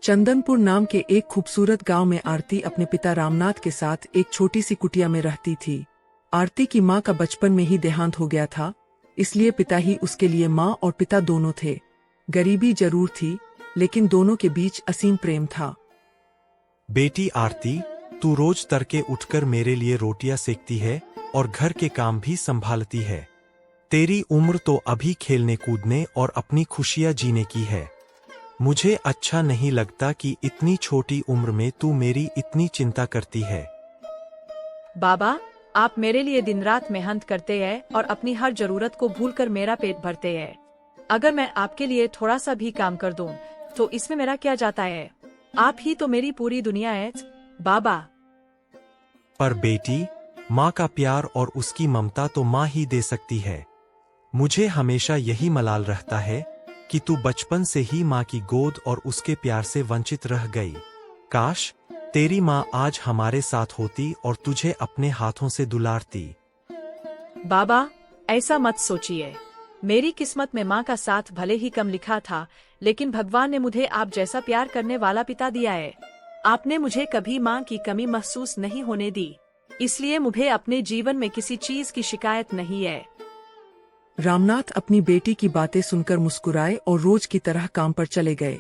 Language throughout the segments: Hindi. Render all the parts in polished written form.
चंदनपुर नाम के एक खूबसूरत गांव में आरती अपने पिता रामनाथ के साथ एक छोटी सी कुटिया में रहती थी। आरती की मां का बचपन में ही देहांत हो गया था, इसलिए पिता ही उसके लिए मां और पिता दोनों थे। गरीबी जरूर थी, लेकिन दोनों के बीच असीम प्रेम था। बेटी आरती, तू रोज तड़के उठकर मेरे लिए रोटियां सेकती है और घर के काम भी संभालती है। तेरी उम्र तो अभी खेलने कूदने और अपनी खुशियां जीने की है। मुझे अच्छा नहीं लगता कि इतनी छोटी उम्र में तू मेरी इतनी चिंता करती है। बाबा, आप मेरे लिए दिन रात मेहनत करते हैं और अपनी हर जरूरत को भूलकर मेरा पेट भरते हैं। अगर मैं आपके लिए थोड़ा सा भी काम कर दूं, तो इसमें मेरा क्या जाता है? आप ही तो मेरी पूरी दुनिया है, बाबा। पर बेटी, माँ का प्यार और उसकी ममता तो माँ ही दे सकती है। मुझे हमेशा यही मलाल रहता है कि तू बचपन से ही माँ की गोद और उसके प्यार से वंचित रह गई। काश तेरी माँ आज हमारे साथ होती और तुझे अपने हाथों से दुलारती। बाबा, ऐसा मत सोचिए। मेरी किस्मत में माँ का साथ भले ही कम लिखा था, लेकिन भगवान ने मुझे आप जैसा प्यार करने वाला पिता दिया है। आपने मुझे कभी माँ की कमी महसूस नहीं होने दी, इसलिए मुझे अपने जीवन में किसी चीज की शिकायत नहीं है। रामनाथ अपनी बेटी की बातें सुनकर मुस्कुराए और रोज की तरह काम पर चले गए।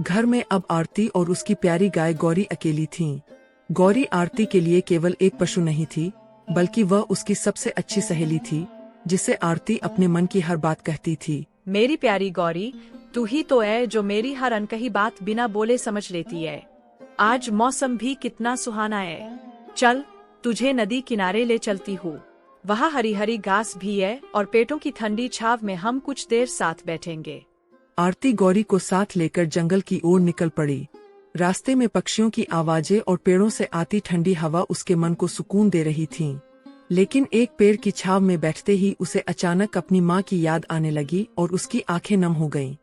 घर में अब आरती और उसकी प्यारी गाय गौरी अकेली थीं। गौरी आरती के लिए केवल एक पशु नहीं थी, बल्कि वह उसकी सबसे अच्छी सहेली थी, जिसे आरती अपने मन की हर बात कहती थी। मेरी प्यारी गौरी, तू ही तो है जो मेरी हर अनकही बात बिना बोले समझ लेती है। आज मौसम भी कितना सुहाना है। चल, तुझे नदी किनारे ले चलती हूँ। वहाँ हरी हरी घास भी है और पेटों की ठंडी छाव में हम कुछ देर साथ बैठेंगे। आरती गौरी को साथ लेकर जंगल की ओर निकल पड़ी। रास्ते में पक्षियों की आवाजें और पेड़ों से आती ठंडी हवा उसके मन को सुकून दे रही थीं। लेकिन एक पेड़ की छाव में बैठते ही उसे अचानक अपनी माँ की याद आने लगी और उसकी आंखें नम हो गईं।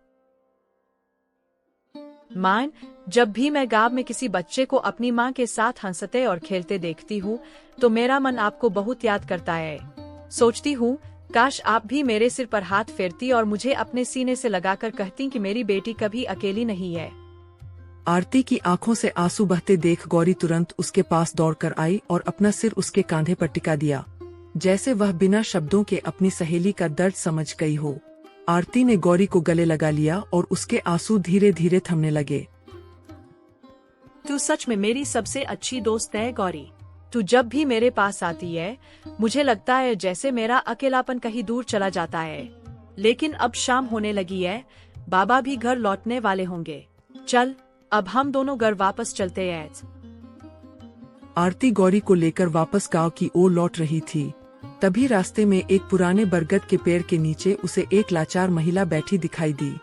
माँ, जब भी मैं गांव में किसी बच्चे को अपनी माँ के साथ हंसते और खेलते देखती हूँ, तो मेरा मन आपको बहुत याद करता है। सोचती हूँ, काश आप भी मेरे सिर पर हाथ फेरती और मुझे अपने सीने से लगाकर कहती कि मेरी बेटी कभी अकेली नहीं है। आरती की आंखों से आंसू बहते देख गौरी तुरंत उसके पास दौड़कर आई और अपना सिर उसके कांधे पर टिका दिया, जैसे वह बिना शब्दों के अपनी सहेली का दर्द समझ गई हो। आरती ने गौरी को गले लगा लिया और उसके आंसू धीरे धीरे थमने लगे। तू सच में मेरी सबसे अच्छी दोस्त है गौरी। तू जब भी मेरे पास आती है, मुझे लगता है जैसे मेरा अकेलापन कहीं दूर चला जाता है। लेकिन अब शाम होने लगी है, बाबा भी घर लौटने वाले होंगे। चल, अब हम दोनों घर वापस चलते हैं। आरती गौरी को लेकर वापस गांव की ओर लौट रही थी। तभी रास्ते में एक पुराने बरगद के पेड़ के नीचे उसे एक लाचार महिला बैठी दिखाई दी।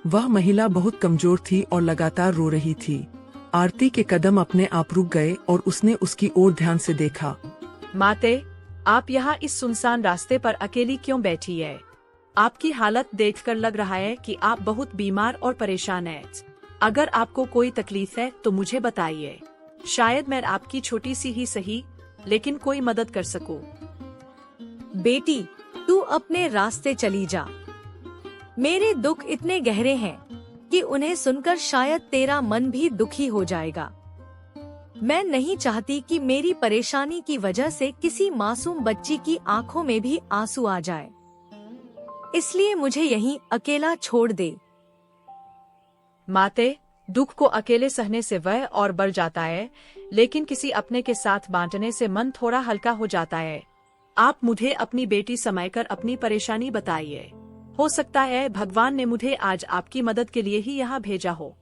वह महिला बहुत कमजोर थी और लगातार रो रही थी। आरती के कदम अपने आप रुक गए और उसने उसकी ओर ध्यान से देखा। माते, आप यहाँ इस सुनसान रास्ते पर अकेली क्यों बैठी है? आपकी हालत देखकर लग रहा है कि आप बहुत बीमार और परेशान हैं। अगर आपको कोई तकलीफ है तो मुझे बताइए। शायद मैं आपकी छोटी सी ही सही, लेकिन कोई मदद कर सकूं। बेटी, तू अपने रास्ते चली जा। मेरे दुख इतने गहरे हैं कि उन्हें सुनकर शायद तेरा मन भी दुखी हो जाएगा। मैं नहीं चाहती कि मेरी परेशानी की वजह से किसी मासूम बच्ची की आंखों में भी आंसू आ जाए, इसलिए मुझे यहीं अकेला छोड़ दे। माते, दुख को अकेले सहने से वह और बढ़ जाता है, लेकिन किसी अपने के साथ बांटने से मन थोड़ा हल्का हो जाता है। आप मुझे अपनी बेटी समझकर अपनी परेशानी बताइए। हो सकता है भगवान ने मुझे आज आपकी मदद के लिए ही यहाँ भेजा हो।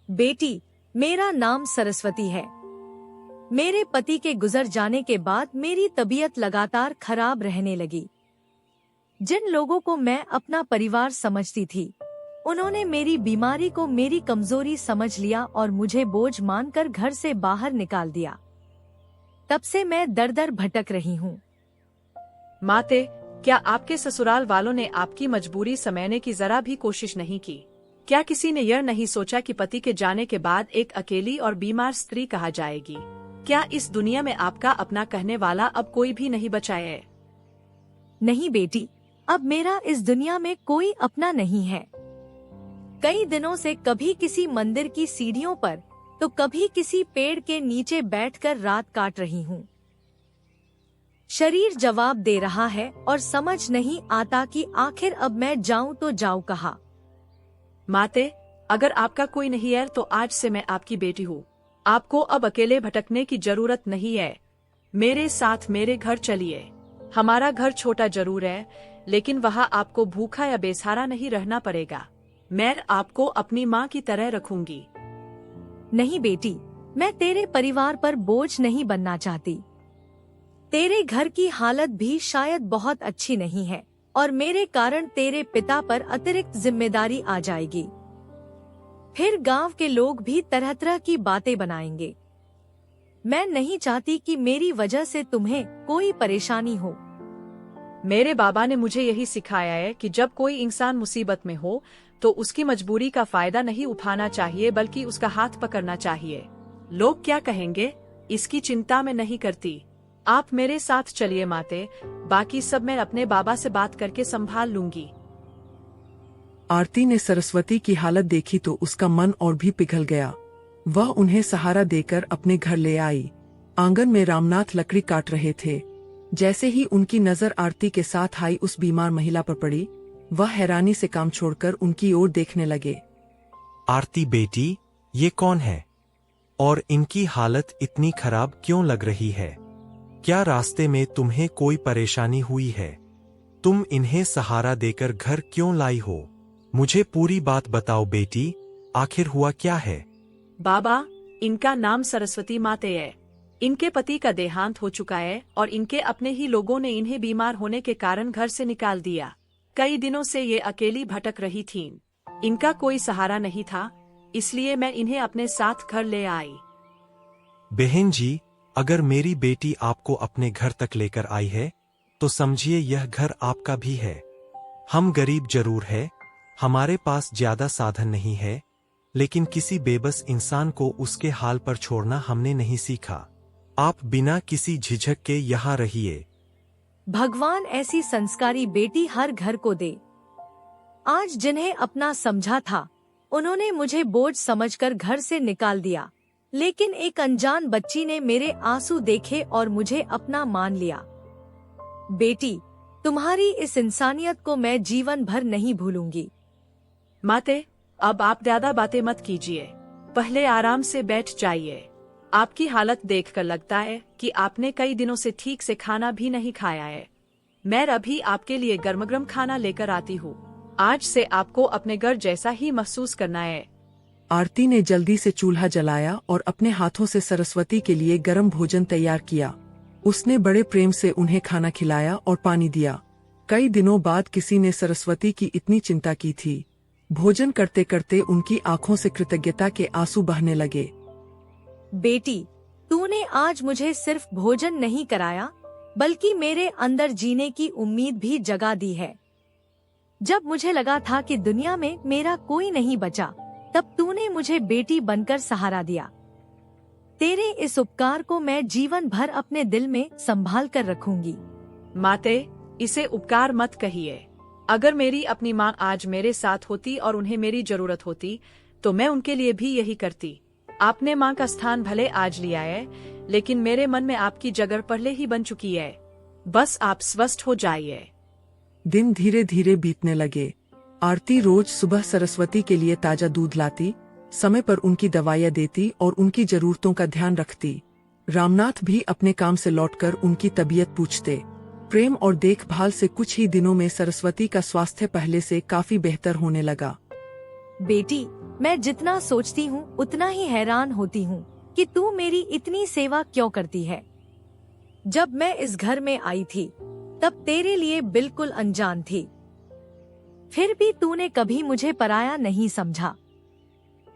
बेटी, मेरा नाम सरस्वती है। मेरे पति के गुजर जाने के बाद मेरी तबीयत लगातार खराब रहने लगी। जिन लोगों को मैं अपना परिवार समझती थी, उन्होंने मेरी बीमारी को मेरी कमजोरी समझ लिया और मुझे बोझ मानकर घर से बाहर निकाल दिया। तब से मैं दर दर भटक रही हूँ। माते, क्या आपके ससुराल वालों ने आपकी मजबूरी समझने की जरा भी कोशिश नहीं की? क्या किसी ने यह नहीं सोचा कि पति के जाने के बाद एक अकेली और बीमार स्त्री कहा जाएगी? क्या इस दुनिया में आपका अपना कहने वाला अब कोई भी नहीं बचा है? नहीं बेटी, अब मेरा इस दुनिया में कोई अपना नहीं है। कई दिनों से कभी किसी मंदिर की सीढ़ियों पर तो कभी किसी पेड़ के नीचे बैठकर रात काट रही हूँ। शरीर जवाब दे रहा है और समझ नहीं आता कि आखिर अब मैं जाऊं तो जाऊं कहाँ। माते, अगर आपका कोई नहीं है तो आज से मैं आपकी बेटी हूँ। आपको अब अकेले भटकने की जरूरत नहीं है। मेरे साथ मेरे घर चलिए। हमारा घर छोटा जरूर है, लेकिन वहाँ आपको भूखा या बेसहारा नहीं रहना पड़ेगा। मैं आपको अपनी माँ की तरह रखूंगी। नहीं बेटी, मैं तेरे परिवार पर बोझ नहीं बनना चाहती। तेरे घर की हालत भी शायद बहुत अच्छी नहीं है और मेरे कारण तेरे पिता पर अतिरिक्त जिम्मेदारी आ जाएगी। फिर गांव के लोग भी तरह तरह की बातें बनाएंगे। मैं नहीं चाहती कि मेरी वजह से तुम्हें कोई परेशानी हो। मेरे बाबा ने मुझे यही सिखाया है कि जब कोई इंसान मुसीबत में हो तो उसकी मजबूरी का फायदा नहीं उठाना चाहिए, बल्कि उसका हाथ पकड़ना चाहिए। लोग क्या कहेंगे, इसकी चिंता मैं नहीं करती। आप मेरे साथ चलिए माते, बाकी सब मैं अपने बाबा से बात करके संभाल लूंगी। आरती ने सरस्वती की हालत देखी तो उसका मन और भी पिघल गया। वह उन्हें सहारा देकर अपने घर ले आई। आंगन में रामनाथ लकड़ी काट रहे थे। जैसे ही उनकी नजर आरती के साथ आई उस बीमार महिला पर पड़ी, वह हैरानी से काम छोड़कर उनकी ओर देखने लगे। आरती बेटी, ये कौन है? और इनकी हालत इतनी खराब क्यों लग रही है? क्या रास्ते में तुम्हें कोई परेशानी हुई है? तुम इन्हें सहारा देकर घर क्यों लाई हो? मुझे पूरी बात बताओ बेटी, आखिर हुआ क्या है? बाबा, इनका नाम सरस्वती माते है। इनके पति का देहांत हो चुका है और इनके अपने ही लोगों ने इन्हें बीमार होने के कारण घर से निकाल दिया। कई दिनों से ये अकेली भटक रही थीं। इनका कोई सहारा नहीं था, इसलिए मैं इन्हें अपने साथ घर ले आई। बहन जी, अगर मेरी बेटी आपको अपने घर तक लेकर आई है तो समझिए यह घर आपका भी है। हम गरीब जरूर है, हमारे पास ज्यादा साधन नहीं है, लेकिन किसी बेबस इंसान को उसके हाल पर छोड़ना हमने नहीं सीखा। आप बिना किसी झिझक के यहाँ रहिए। भगवान ऐसी संस्कारी बेटी हर घर को दे। आज जिन्हें अपना समझा था, उन्होंने मुझे बोझ समझकर घर से निकाल दिया, लेकिन एक अनजान बच्ची ने मेरे आंसू देखे और मुझे अपना मान लिया। बेटी, तुम्हारी इस इंसानियत को मैं जीवन भर नहीं भूलूंगी। माते, अब आप ज्यादा बातें मत कीजिए, पहले आराम से बैठ जाइए। आपकी हालत देखकर लगता है कि आपने कई दिनों से ठीक से खाना भी नहीं खाया है। मैं अभी आपके लिए गर्म खाना लेकर आती हूँ। आज से आपको अपने घर जैसा ही महसूस करना है। आरती ने जल्दी से चूल्हा जलाया और अपने हाथों से सरस्वती के लिए गर्म भोजन तैयार किया। उसने बड़े प्रेम से उन्हें खाना खिलाया और पानी दिया। कई दिनों बाद किसी ने सरस्वती की इतनी चिंता की थी। भोजन करते करते उनकी आंखों से कृतज्ञता के आंसू बहने लगे। बेटी, तूने आज मुझे सिर्फ भोजन नहीं कराया, बल्कि मेरे अंदर जीने की उम्मीद भी जगा दी है। जब मुझे लगा था कि दुनिया में मेरा कोई नहीं बचा, तब तूने मुझे बेटी बनकर सहारा दिया। तेरे इस उपकार को मैं जीवन भर अपने दिल में संभाल कर रखूंगी। माते, इसे उपकार मत कहिए। अगर मेरी अपनी माँ आज मेरे साथ होती और उन्हें मेरी जरूरत होती, तो मैं उनके लिए भी यही करती। आपने माँ का स्थान भले आज लिया है, लेकिन मेरे मन में आपकी जगह पहले ही बन चुकी है। बस आप स्वस्थ हो जाइए। दिन धीरे धीरे बीतने लगे। आरती रोज सुबह सरस्वती के लिए ताजा दूध लाती, समय पर उनकी दवाइयाँ देती और उनकी जरूरतों का ध्यान रखती। रामनाथ भी अपने काम से लौटकर उनकी तबीयत पूछते। प्रेम और देखभाल से कुछ ही दिनों में सरस्वती का स्वास्थ्य पहले से काफी बेहतर होने लगा। बेटी, मैं जितना सोचती हूँ उतना ही हैरान होती हूँ कि तू मेरी इतनी सेवा क्यों करती है। जब मैं इस घर में आई थी, तब तेरे लिए बिल्कुल अनजान थी। फिर भी तूने कभी मुझे पराया नहीं समझा।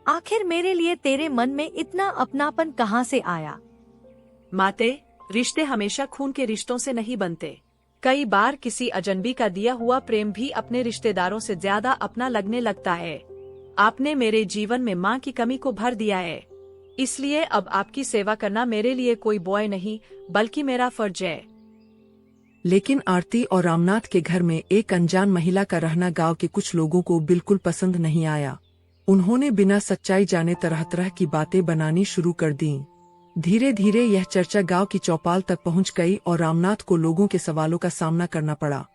आखिर मेरे लिए तेरे मन में इतना अपनापन कहाँ से आया? माते, रिश्ते हमेशा खून के रिश्तों से नहीं बनते। कई बार किसी अजनबी का दिया हुआ प्रेम भी अपने रिश्तेदारों से ज्यादा अपना लगने लगता है। आपने मेरे जीवन में माँ की कमी को भर दिया है, इसलिए अब आपकी सेवा करना मेरे लिए कोई बॉय नहीं, बल्कि मेरा फर्ज है। लेकिन आरती और रामनाथ के घर में एक अनजान महिला का रहना गांव के कुछ लोगों को बिल्कुल पसंद नहीं आया। उन्होंने बिना सच्चाई जाने तरह तरह की बातें बनानी शुरू कर दी। धीरे धीरे यह चर्चा गांव की चौपाल तक पहुंच गई और रामनाथ को लोगों के सवालों का सामना करना पड़ा।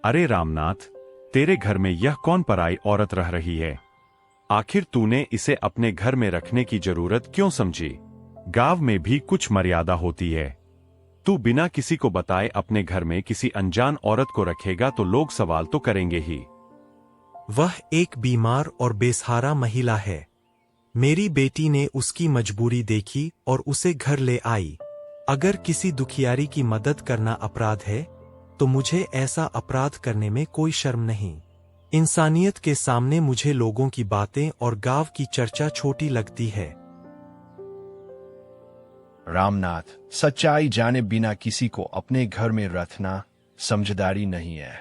अरे रामनाथ, तेरे घर में यह कौन पराई औरत रह रही है? आखिर तूने इसे अपने घर में रखने की जरूरत क्यों समझी? गांव में भी कुछ मर्यादा होती है। तू बिना किसी को बताए अपने घर में किसी अनजान औरत को रखेगा तो लोग सवाल तो करेंगे ही। वह एक बीमार और बेसहारा महिला है। मेरी बेटी ने उसकी मजबूरी देखी और उसे घर ले आई। अगर किसी दुखियारी की मदद करना अपराध है तो मुझे ऐसा अपराध करने में कोई शर्म नहीं। इंसानियत के सामने मुझे लोगों की बातें और गांव की चर्चा छोटी लगती है। रामनाथ, सच्चाई जाने बिना किसी को अपने घर में रखना समझदारी नहीं है।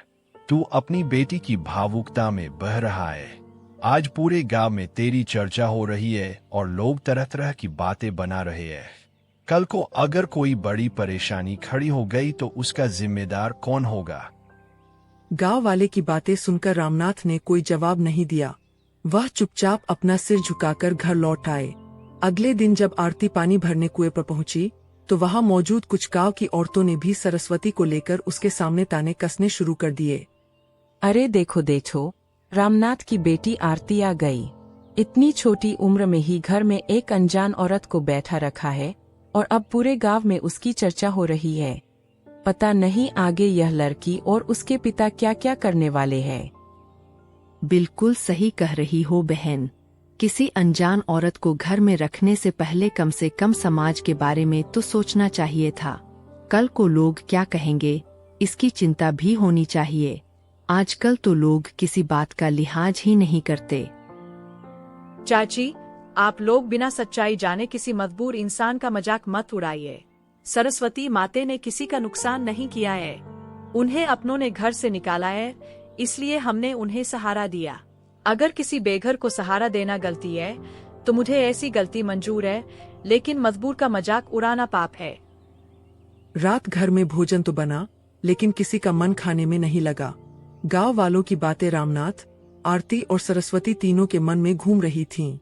तू अपनी बेटी की भावुकता में बह रहा है। आज पूरे गांव में तेरी चर्चा हो रही है और लोग तरह तरह की बातें बना रहे हैं। कल को अगर कोई बड़ी परेशानी खड़ी हो गई तो उसका जिम्मेदार कौन होगा? गांव वाले की बातें सुनकर रामनाथ ने कोई जवाब नहीं दिया। वह चुपचाप अपना सिर झुकाकर घर लौट आए। अगले दिन जब आरती पानी भरने कुएं पर पहुंची तो वहां मौजूद कुछ गांव की औरतों ने भी सरस्वती को लेकर उसके सामने ताने कसने शुरू कर दिए। अरे देखो देखो, रामनाथ की बेटी आरती आ गई। इतनी छोटी उम्र में ही घर में एक अनजान औरत को बैठा रखा है और अब पूरे गांव में उसकी चर्चा हो रही है। पता नहीं आगे यह लड़की और उसके पिता क्या क्या करने वाले हैं। बिल्कुल सही कह रही हो बहन। किसी अनजान औरत को घर में रखने से कम समाज के बारे में तो सोचना चाहिए था। कल को लोग क्या कहेंगे, इसकी चिंता भी होनी चाहिए। आजकल तो लोग किसी बात का लिहाज ही नहीं करते। चाची, आप लोग बिना सच्चाई जाने किसी मजबूर इंसान का मजाक मत उड़ाइए। सरस्वती माते ने किसी का नुकसान नहीं किया है। उन्हें अपनों ने घर से निकाला है, इसलिए हमने उन्हें सहारा दिया। अगर किसी बेघर को सहारा देना गलती है तो मुझे ऐसी गलती मंजूर है, लेकिन मजबूर का मजाक उड़ाना पाप है। रात घर में भोजन तो बना, लेकिन किसी का मन खाने में नहीं लगा। गांव वालों की बातें रामनाथ, आरती और सरस्वती तीनों के मन में घूम रही थीं।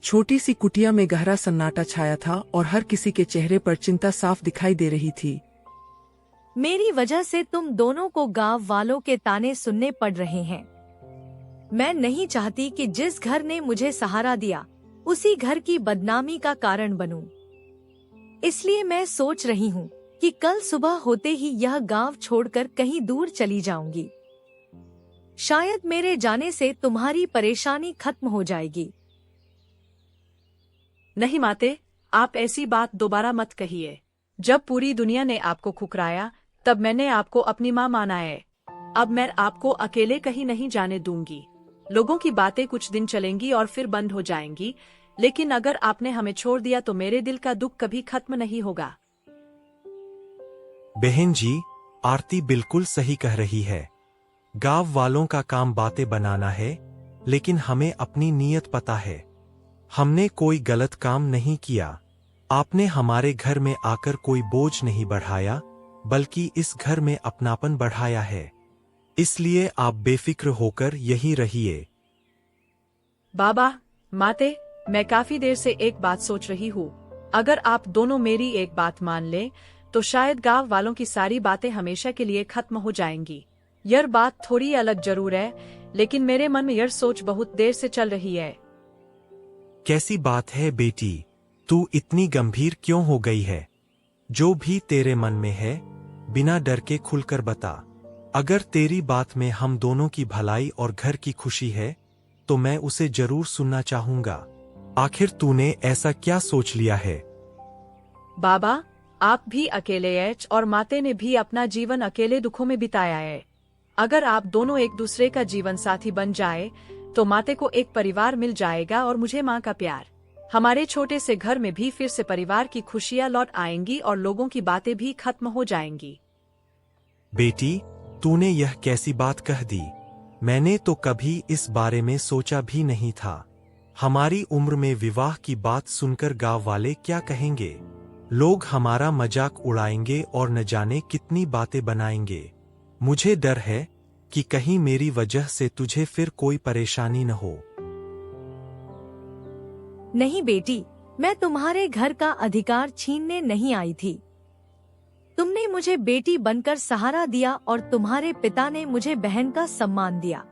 छोटी सी कुटिया में गहरा सन्नाटा छाया था और हर किसी के चेहरे पर चिंता साफ दिखाई दे रही थी। मेरी वजह से तुम दोनों को गांव वालों के ताने सुनने पड़ रहे हैं। मैं नहीं चाहती कि जिस घर ने मुझे सहारा दिया उसी घर की बदनामी का कारण बनूं। इसलिए मैं सोच रही हूँ कि कल सुबह होते ही यह गांव छोड़कर कहीं दूर चली जाऊंगी। शायद मेरे जाने से तुम्हारी परेशानी खत्म हो जाएगी। नहीं माते, आप ऐसी बात दोबारा मत कहिए। जब पूरी दुनिया ने आपको ठुकराया तब मैंने आपको अपनी माँ माना है। अब मैं आपको अकेले कहीं नहीं जाने दूंगी। लोगों की बातें कुछ दिन चलेंगी और फिर बंद हो जाएंगी, लेकिन अगर आपने हमें छोड़ दिया तो मेरे दिल का दुख कभी खत्म नहीं होगा। बहन जी, आरती बिल्कुल सही कह रही है। गांव वालों का काम बातें बनाना है, लेकिन हमें अपनी नीयत पता है। हमने कोई गलत काम नहीं किया। आपने हमारे घर में आकर कोई बोझ नहीं बढ़ाया, बल्कि इस घर में अपनापन बढ़ाया है। इसलिए आप बेफिक्र होकर यहीं रहिए। बाबा, माते, मैं काफी देर से एक बात सोच रही हूँ। अगर आप दोनों मेरी एक बात मान ले तो शायद गांव वालों की सारी बातें हमेशा के लिए खत्म हो जाएंगी। यह बात थोड़ी अलग जरूर है, लेकिन मेरे मन में यह सोच बहुत देर से चल रही है। कैसी बात है बेटी, तू इतनी गंभीर क्यों हो गई है? जो भी तेरे मन में है बिना डर के खुलकर बता। अगर तेरी बात में हम दोनों की भलाई और घर की खुशी है तो मैं उसे जरूर सुनना चाहूंगा। आखिर तूने ऐसा क्या सोच लिया है? बाबा, आप भी अकेले हैं और माते ने भी अपना जीवन अकेले दुखों में बिताया है। अगर आप दोनों एक दूसरे का जीवन साथी बन जाए तो माते को एक परिवार मिल जाएगा और मुझे माँ का प्यार। हमारे छोटे से घर में भी फिर से परिवार की खुशियाँ लौट आएंगी और लोगों की बातें भी खत्म हो जाएंगी। बेटी, तूने यह कैसी बात कह दी? मैंने तो कभी इस बारे में सोचा भी नहीं था। हमारी उम्र में विवाह की बात सुनकर गांव वाले क्या कहेंगे? लोग हमारा मजाक उड़ाएंगे और न जाने कितनी बातें बनाएंगे। मुझे डर है कि कहीं मेरी वजह से तुझे फिर कोई परेशानी न हो। नहीं बेटी, मैं तुम्हारे घर का अधिकार छीनने नहीं आई थी। तुमने मुझे बेटी बनकर सहारा दिया और तुम्हारे पिता ने मुझे बहन का सम्मान दिया।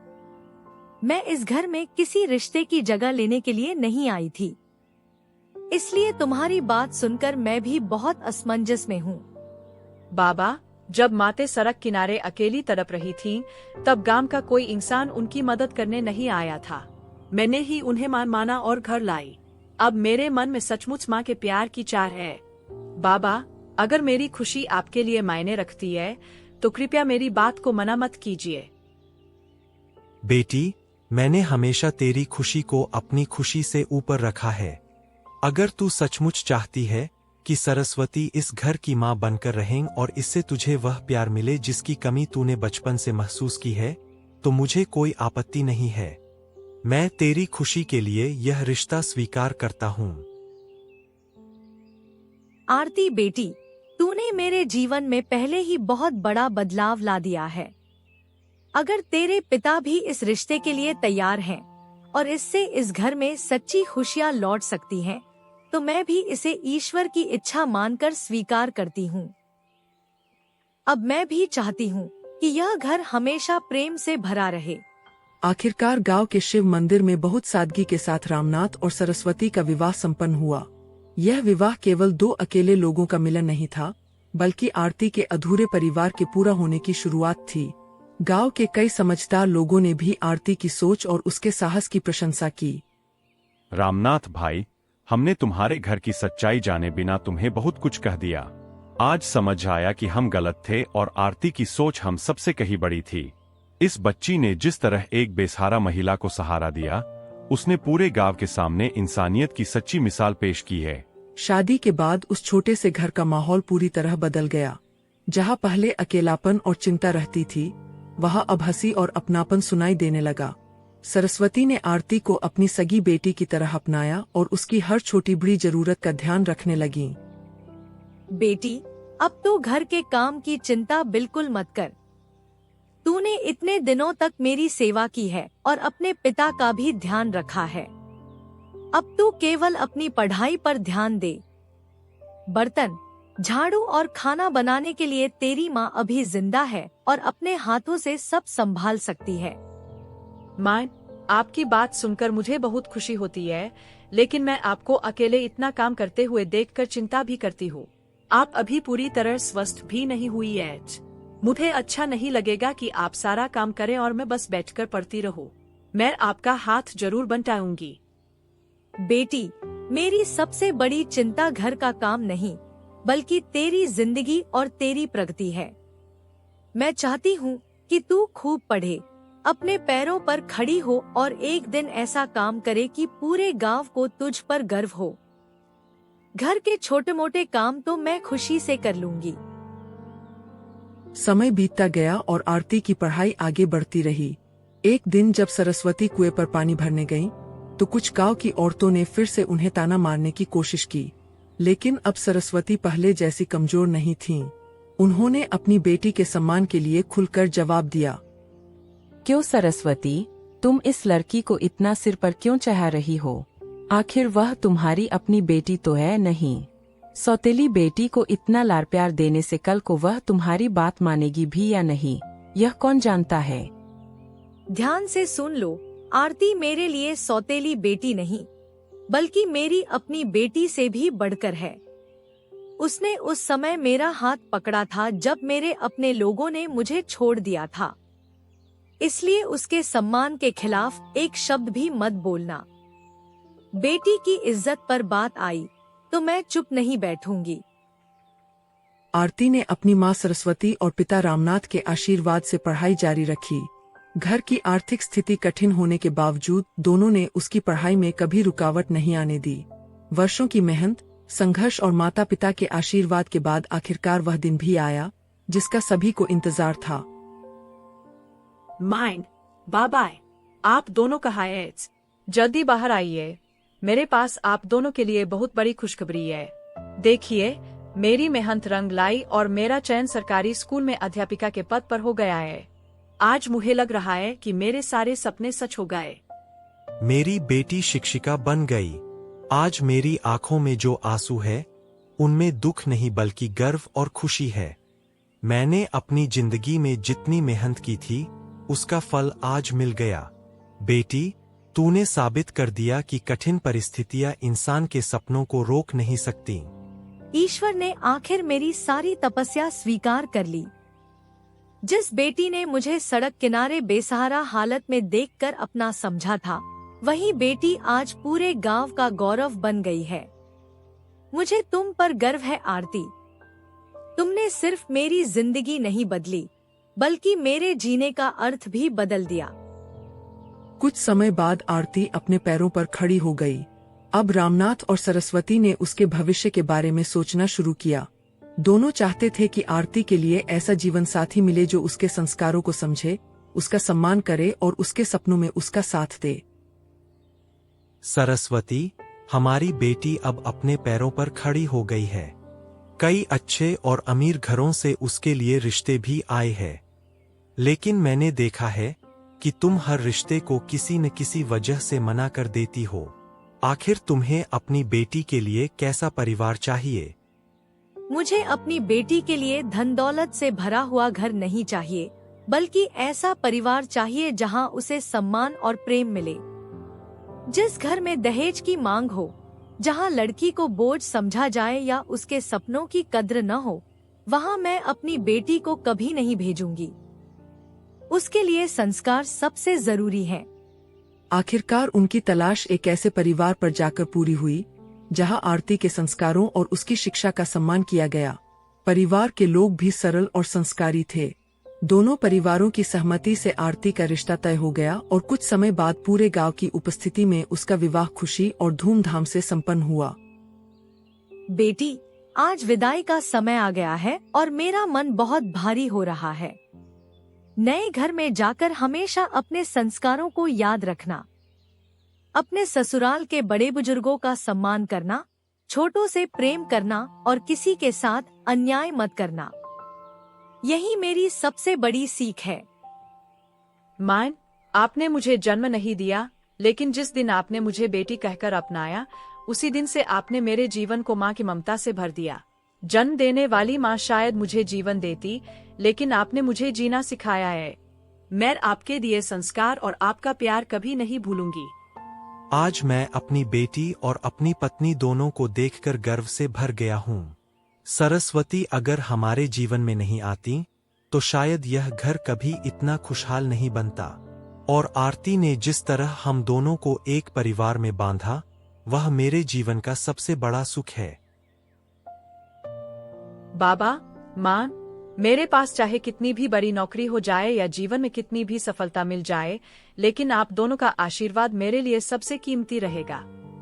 मैं इस घर में किसी रिश्ते की जगह लेने के लिए नहीं आई थी। इसलिए तुम्हारी बात सुनकर मैं भी बहुत असमंजस में हूँ। बाबा, जब माते सड़क किनारे अकेली तड़प रही थीं, तब गांव का कोई इंसान उनकी मदद करने नहीं आया था। मैंने ही उन्हें माना और घर लाई। अब मेरे मन में सचमुच माँ के प्यार की चाह है। बाबा, अगर मेरी खुशी आपके लिए मायने रखती है तो कृपया मेरी बात को मना मत कीजिए। बेटी, मैंने हमेशा तेरी खुशी को अपनी खुशी से ऊपर रखा है। अगर तू सचमुच चाहती है कि सरस्वती इस घर की माँ बनकर रहें और इससे तुझे वह प्यार मिले जिसकी कमी तूने बचपन से महसूस की है, तो मुझे कोई आपत्ति नहीं है। मैं तेरी खुशी के लिए यह रिश्ता स्वीकार करता हूँ। आरती बेटी, तूने मेरे जीवन में पहले ही बहुत बड़ा बदलाव ला दिया है। अगर तेरे पिता भी इस रिश्ते के लिए तैयार हैं और इससे इस घर में सच्ची खुशियाँ लौट सकती हैं, तो मैं भी इसे ईश्वर की इच्छा मानकर स्वीकार करती हूँ। अब मैं भी चाहती हूँ कि यह घर हमेशा प्रेम से भरा रहे। आखिरकार गांव के शिव मंदिर में बहुत सादगी के साथ रामनाथ और सरस्वती का विवाह संपन्न हुआ। यह विवाह केवल दो अकेले लोगों का मिलन नहीं था, बल्कि आरती के अधूरे परिवार के पूरा होने की शुरुआत थी। गांव के कई समझदार लोगों ने भी आरती की सोच और उसके साहस की प्रशंसा की। रामनाथ भाई, हमने तुम्हारे घर की सच्चाई जाने बिना तुम्हें बहुत कुछ कह दिया। आज समझ आया कि हम गलत थे और आरती की सोच हम सबसे कहीं बड़ी थी। इस बच्ची ने जिस तरह एक बेसहारा महिला को सहारा दिया, उसने पूरे गांव के सामने इंसानियत की सच्ची मिसाल पेश की है। शादी के बाद उस छोटे से घर का माहौल पूरी तरह बदल गया। जहां पहले अकेलापन और चिंता रहती थी, वहां अब हंसी और अपनापन सुनाई देने लगा। सरस्वती ने आरती को अपनी सगी बेटी की तरह अपनाया और उसकी हर छोटी बड़ी जरूरत का ध्यान रखने लगी। बेटी, अब तो घर के काम की चिंता बिल्कुल मत कर। तूने इतने दिनों तक मेरी सेवा की है और अपने पिता का भी ध्यान रखा है। अब तू केवल अपनी पढ़ाई पर ध्यान दे। बर्तन, झाड़ू और खाना बनाने के लिए तेरी माँ अभी जिंदा है और अपने हाथों से सब संभाल सकती है। माँ, आपकी बात सुनकर मुझे बहुत खुशी होती है, लेकिन मैं आपको अकेले इतना काम करते हुए देखकर चिंता भी करती हूँ। आप अभी पूरी तरह स्वस्थ भी नहीं हुई है। मुझे अच्छा नहीं लगेगा कि आप सारा काम करें और मैं बस बैठकर पढ़ती रहूं। मैं आपका हाथ जरूर बंटाऊंगी। बेटी, मेरी सबसे बड़ी चिंता घर का काम नहीं, बल्कि तेरी जिंदगी और तेरी प्रगति है। मैं चाहती हूँ कि तू खूब पढ़े, अपने पैरों पर खड़ी हो और एक दिन ऐसा काम करे कि पूरे गांव को तुझ पर गर्व हो। घर के छोटे मोटे काम तो मैं खुशी से कर लूंगी। समय बीतता गया और आरती की पढ़ाई आगे बढ़ती रही। एक दिन जब सरस्वती कुएं पर पानी भरने गईं, तो कुछ गांव की औरतों ने फिर से उन्हें ताना मारने की कोशिश की, लेकिन अब सरस्वती पहले जैसी कमजोर नहीं थीं। उन्होंने अपनी बेटी के सम्मान के लिए खुलकर जवाब दिया। क्यों सरस्वती, तुम इस लड़की को इतना सिर पर क्यों चढ़ा रही हो? आखिर वह तुम्हारी अपनी बेटी तो है नहीं। सौतेली बेटी को इतना लाड़ प्यार देने से कल को वह तुम्हारी बात मानेगी भी या नहीं, यह कौन जानता है। ध्यान से सुन लो, आरती मेरे लिए सौतेली बेटी नहीं, बल्कि मेरी अपनी बेटी से भी बढ़कर है। उसने उस समय मेरा हाथ पकड़ा था जब मेरे अपने लोगों ने मुझे छोड़ दिया था। इसलिए उसके सम्मान के खिलाफ एक शब्द भी मत बोलना। बेटी की इज्जत पर बात आई तो मैं चुप नहीं बैठूंगी। आरती ने अपनी मां सरस्वती और पिता रामनाथ के आशीर्वाद से पढ़ाई जारी रखी। घर की आर्थिक स्थिति कठिन होने के बावजूद दोनों ने उसकी पढ़ाई में कभी रुकावट नहीं आने दी। वर्षों की मेहनत, संघर्ष और माता पिता के आशीर्वाद के बाद आखिरकार वह दिन भी आया जिसका सभी को इंतजार था। माइंड, बाबा, आप दोनों कहाँ हैं? जल्दी बाहर आइए। मेरे पास आप दोनों के लिए बहुत बड़ी खुशखबरी है। देखिए, मेरी मेहनत रंग लाई और मेरा चयन सरकारी स्कूल में अध्यापिका के पद पर हो गया है। आज मुझे लग रहा है कि मेरे सारे सपने सच हो गए। मेरी बेटी शिक्षिका बन गई। आज मेरी आंखों में जो आंसू है उनमें दुख नहीं बल्कि गर्व और खुशी है। मैंने अपनी जिंदगी में जितनी मेहनत की थी उसका फल आज मिल गया। बेटी, तूने साबित कर दिया कि कठिन परिस्थितियां इंसान के सपनों को रोक नहीं सकती। ईश्वर ने आखिर मेरी सारी तपस्या स्वीकार कर ली। जिस बेटी ने मुझे सड़क किनारे बेसहारा हालत में देखकर अपना समझा था, वही बेटी आज पूरे गांव का गौरव बन गई है। मुझे तुम पर गर्व है आरती। तुमने सिर्फ मेरी जिंदगी नहीं बदली, बल्कि मेरे जीने का अर्थ भी बदल दिया। कुछ समय बाद आरती अपने पैरों पर खड़ी हो गई। अब रामनाथ और सरस्वती ने उसके भविष्य के बारे में सोचना शुरू किया। दोनों चाहते थे कि आरती के लिए ऐसा जीवन साथी मिले जो उसके संस्कारों को समझे, उसका सम्मान करे और उसके सपनों में उसका साथ दे। सरस्वती, हमारी बेटी अब अपने पैरों पर खड़ी हो गई है। कई अच्छे और अमीर घरों से उसके लिए रिश्ते भी आए हैं, लेकिन मैंने देखा है कि तुम हर रिश्ते को किसी न किसी वजह से मना कर देती हो। आखिर तुम्हें अपनी बेटी के लिए कैसा परिवार चाहिए? मुझे अपनी बेटी के लिए धन दौलत से भरा हुआ घर नहीं चाहिए, बल्कि ऐसा परिवार चाहिए जहां उसे सम्मान और प्रेम मिले। जिस घर में दहेज की मांग हो, जहां लड़की को बोझ समझा जाए या उसके सपनों की कद्र न हो, वहां मैं अपनी बेटी को कभी नहीं भेजूंगी। उसके लिए संस्कार सबसे जरूरी है। आखिरकार उनकी तलाश एक ऐसे परिवार पर जाकर पूरी हुई जहां आरती के संस्कारों और उसकी शिक्षा का सम्मान किया गया। परिवार के लोग भी सरल और संस्कारी थे। दोनों परिवारों की सहमति से आरती का रिश्ता तय हो गया और कुछ समय बाद पूरे गांव की उपस्थिति में उसका विवाह खुशी और धूमधाम से संपन्न हुआ। बेटी, आज विदाई का समय आ गया है और मेरा मन बहुत भारी हो रहा है। नए घर में जाकर हमेशा अपने संस्कारों को याद रखना। अपने ससुराल के बड़े बुजुर्गों का सम्मान करना, छोटों से प्रेम करना और किसी के साथ अन्याय मत करना। यही मेरी सबसे बड़ी सीख है। मां, आपने मुझे जन्म नहीं दिया, लेकिन जिस दिन आपने मुझे बेटी कहकर अपनाया, उसी दिन से आपने मेरे जीवन को मां की ममता से भर दिया। जन्म देने वाली मां शायद मुझे जीवन देती, लेकिन आपने मुझे जीना सिखाया है। मैं आपके दिए संस्कार और आपका प्यार कभी नहीं भूलूंगी। आज मैं अपनी बेटी और अपनी पत्नी दोनों को देखकर गर्व से भर गया हूँ। सरस्वती अगर हमारे जीवन में नहीं आती तो शायद यह घर कभी इतना खुशहाल नहीं बनता। और आरती ने जिस तरह हम दोनों को एक परिवार में बांधा, वह मेरे जीवन का सबसे बड़ा सुख है। बाबा, मां, मेरे पास चाहे कितनी भी बड़ी नौकरी हो जाए या जीवन में कितनी भी सफलता मिल जाए, लेकिन आप दोनों का आशीर्वाद मेरे लिए सबसे कीमती रहेगा।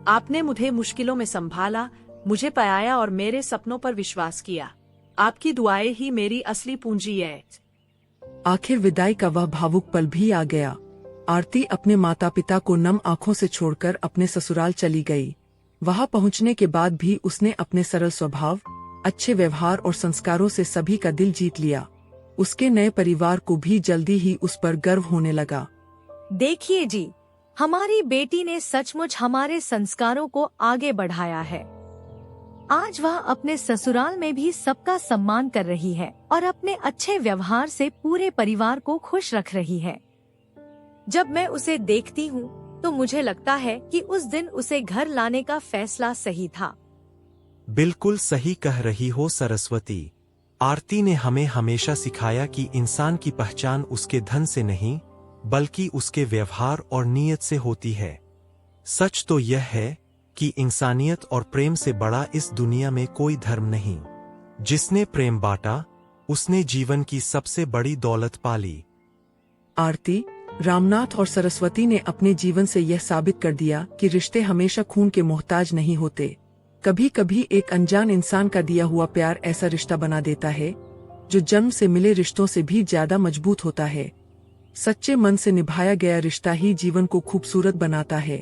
आपने मुझे मुश्किलों में संभाला, मुझे पाया और मेरे सपनों पर विश्वास किया। आपकी दुआएं ही मेरी असली पूंजी है। आखिर विदाई का वह भावुक पल भी आ गया। आरती अपने माता पिता को नम आंखों से छोड़कर अपने ससुराल चली गई। वहां पहुंचने के बाद भी उसने अपने सरल स्वभाव, अच्छे व्यवहार और संस्कारों से सभी का दिल जीत लिया। उसके नए परिवार को भी जल्दी ही उस पर गर्व होने लगा। देखिए जी, हमारी बेटी ने सचमुच हमारे संस्कारों को आगे बढ़ाया है। आज वह अपने ससुराल में भी सबका सम्मान कर रही है और अपने अच्छे व्यवहार से पूरे परिवार को खुश रख रही है। जब मैं उसे देखती हूँ तो मुझे लगता है कि उस दिन उसे घर लाने का फैसला सही था। बिल्कुल सही कह रही हो सरस्वती। आरती ने हमें हमेशा सिखाया कि इंसान की पहचान उसके धन से नहीं, बल्कि उसके व्यवहार और नीयत से होती है। सच तो यह है कि इंसानियत और प्रेम से बड़ा इस दुनिया में कोई धर्म नहीं। जिसने प्रेम बांटा, उसने जीवन की सबसे बड़ी दौलत पाली। आरती, रामनाथ और सरस्वती ने अपने जीवन से यह साबित कर दिया कि रिश्ते हमेशा खून के मोहताज नहीं होते। कभी कभी एक अनजान इंसान का दिया हुआ प्यार ऐसा रिश्ता बना देता है जो जन्म से मिले रिश्तों से भी ज्यादा मजबूत होता है। सच्चे मन से निभाया गया रिश्ता ही जीवन को खूबसूरत बनाता है।